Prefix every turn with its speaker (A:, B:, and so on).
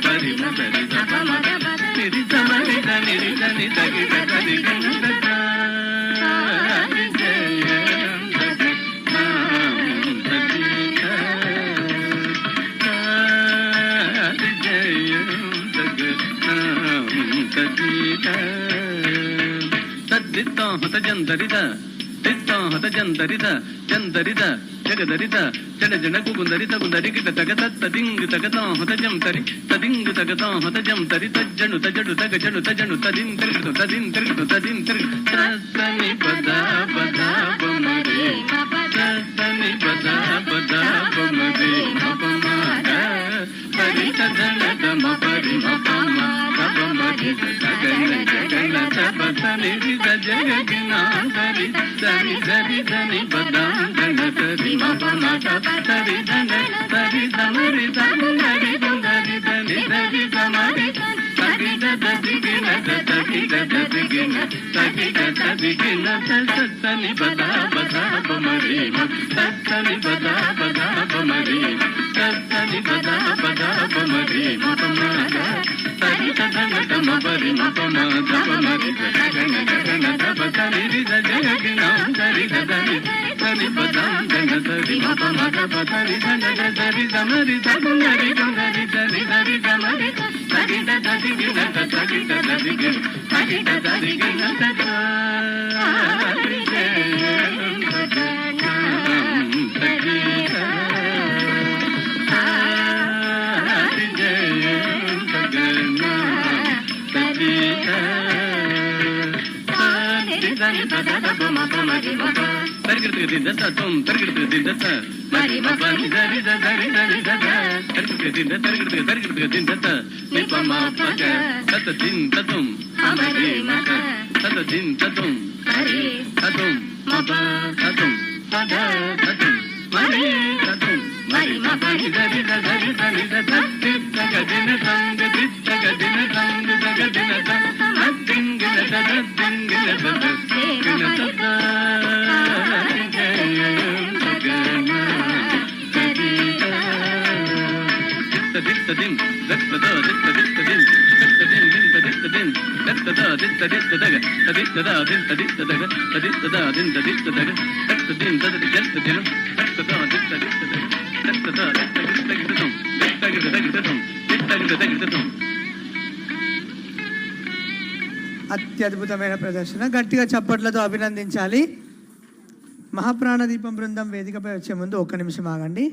A: Bada జందరిద జందరిద జందరిద జగదరిద జడ జన కుగుందరిత గుందరికిట తగత తదింగు తగతా హత జం తరి తదింగు తగతా హత జం తరి తజ్జను తజడు తగ జను తజను తదిన్ తిరుగుతు తదిన్ తిరుగుతు తదిన్ తిరుగు సని పద పద బమరే సని పద పద బమరే మపమాద పరి తదన దమ పరి మపమ బమరే గగన గగన తప సని రిద జగగినా సరి సరి సరి ధని పద గణ సరి మపమ సరి ధన సరి సమరి సమరి దుందరి ధని సరి సమరి సరి దదిగిన దదిగిన దదిగిన సగిన దదిగిన సని పద పద బమరే సని పద పద బమరే సని పద పద బమరే మపమాద సరి తదన తమ పరి మపమాద బమరే గగన గగన తప సరి రిద జగగిన సరి ధని సరి పద గణ సరి మపమాద పదరి ధన సరి సమరి సగుందరి గుందరి సరి సరి సమరి సరి దదిగిన దదిగిన దదిగిన సరి దదిగిన సరి
B: అత్యద్భుతమైన ప్రదర్శన, గట్టిగా చప్పట్లతో అభినందించాలి. మహాప్రాణ దీపం బృందం వేదికపై వచ్చే ముందు ఒక్క నిమిషం ఆగండి.